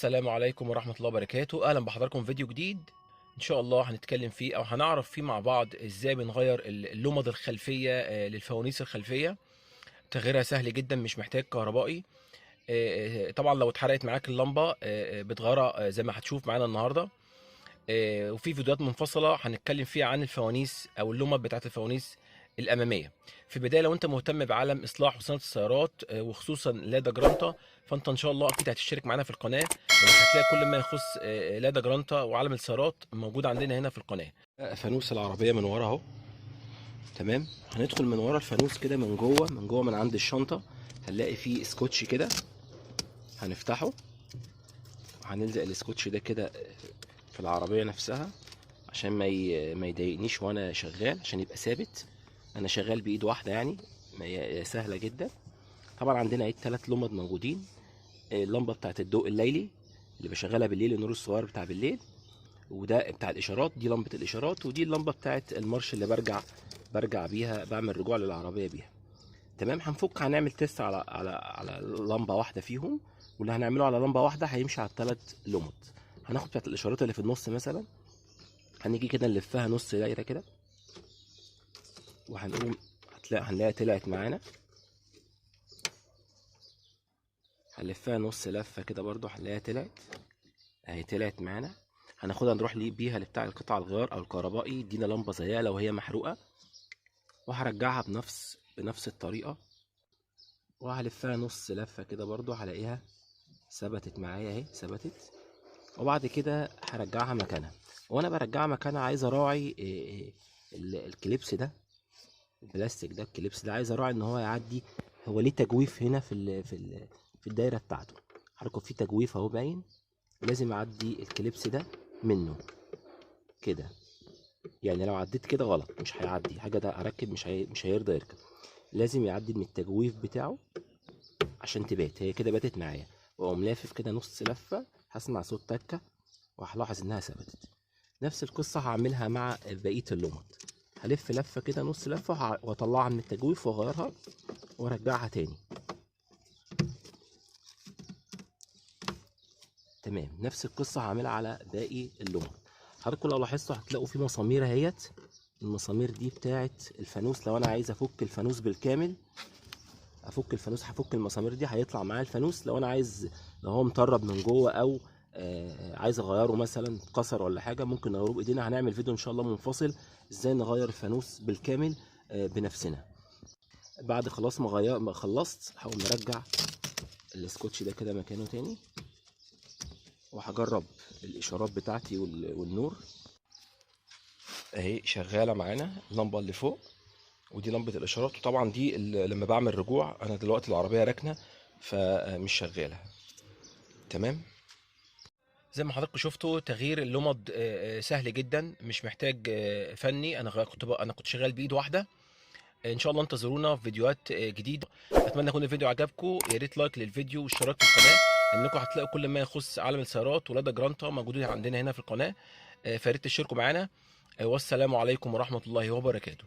السلام عليكم ورحمة الله وبركاته. أهلا بحضراتكم في فيديو جديد إن شاء الله هنتكلم فيه أو هنعرف فيه مع بعض إزاي بنغير اللمض الخلفية للفوانيس الخلفية. تغييرها سهل جدا، مش محتاج كهربائي. طبعا لو اتحرقت معاك اللمبة بتغيرها زي ما هتشوف معانا النهاردة. وفي فيديوهات منفصلة هنتكلم فيها عن الفوانيس أو اللمض بتاعت الفوانيس الأمامية. في البداية لو أنت مهتم بعالم إصلاح وصيانة السيارات وخصوصا لادا جرانتا، فأنت إن شاء الله أكيد هتشترك معانا في القناة، لأنك هتلاقي كل ما يخص لادا جرانتا وعالم السيارات موجود عندنا هنا في القناة. فانوس العربية من ورا أهو، تمام. هندخل من ورا الفانوس كده من جوه من عند الشنطة، هنلاقي فيه سكوتش كده، هنفتحه وهنلزق السكوتش ده كده في العربية نفسها عشان ما يضايقنيش وانا شغال، عشان يبقى ثابت. انا شغال بايد واحده يعني، سهله جدا. طبعا عندنا ايه 3 لمض موجودين. اللمبه بتاعت الضوء الليلي اللي بشغلها بالليل، النور الصغير بتاع بالليل، وده بتاع الاشارات، دي لمبه الاشارات، ودي اللمبه بتاعت المارش اللي برجع بيها، بعمل رجوع للعربيه بيها. تمام. هنعمل تيست على لمبه واحده فيهم، واللي هنعمله على لمبه واحده هيمشي على ال3 لمض. هناخد بتاعت الاشارات اللي في النص مثلا، هنيجي كده نلفها نص دايره كده، وهنقوم هنلاقيها طلعت معانا. هنلفها نص لفه كده برضو، هنلاقيها طلعت معانا. هناخدها نروح بيها لبتاع القطع الغيار او الكهربائي، يدينا لمبه زيها لو هي محروقه، وهرجعها بنفس الطريقه، وهلفها نص لفه كده برضو، هلاقيها ثبتت معايا اهي، ثبتت. وبعد كده هرجعها مكانها. وانا برجعها مكانها عايز اراعي الكليبس ده، البلاستيك ده، الكليبس ده عايز اراعي ان هو يعدي. هو ليه تجويف هنا في الدايره بتاعته، حركه فيه تجويف اهو باين، لازم اعدي الكليبس ده منه كده. يعني لو عديت كده غلط، مش هيعدي حاجه، ده اركب مش هيرضى يركب. لازم يعدي من التجويف بتاعه عشان تبات. هي كده باتت معايا، واقوم لافف كده نص لفه، هسمع صوت تكه وهلاحظ انها ثبتت. نفس القصه هعملها مع بقيه اللمض. هلف لفه كده نص لفه، واطلعها من التجويف واغيرها وارجعها تاني. تمام. نفس القصه هعملها على باقي اللمض. حضراتكم لو لاحظتوا هتلاقوا في مسامير اهيت، المسامير دي بتاعت الفانوس. لو انا عايز افك الفانوس بالكامل، هفك المسامير دي، هيطلع معايا الفانوس. لو هو مطرب من جوه، او عايز اغيره مثلا اتكسر ولا حاجه، ممكن نغيره بايدينا. هنعمل فيديو ان شاء الله منفصل ازاي نغير الفانوس بالكامل بنفسنا. بعد خلاص ما خلصت، هقوم مرجع السكوتش ده كده مكانه تاني، وهجرب الاشارات بتاعتي والنور اهي شغاله معانا. اللمبه اللي فوق ودي لمبه الاشارات، وطبعا دي لما بعمل رجوع. انا دلوقتي العربيه راكنه فمش شغاله. تمام. زي ما حضراتكم شفتوا تغيير اللمض سهل جدا، مش محتاج فني. انا كنت شغال بايد واحده. ان شاء الله انتظرونا في فيديوهات جديده. اتمنى يكون الفيديو عجبكم، يا ريت لايك للفيديو واشتراك في القناه، انكم هتلاقوا كل ما يخص عالم السيارات ولادا جرانتا موجودين عندنا هنا في القناه. فيا ريت تشتركوا معانا. والسلام عليكم ورحمه الله وبركاته.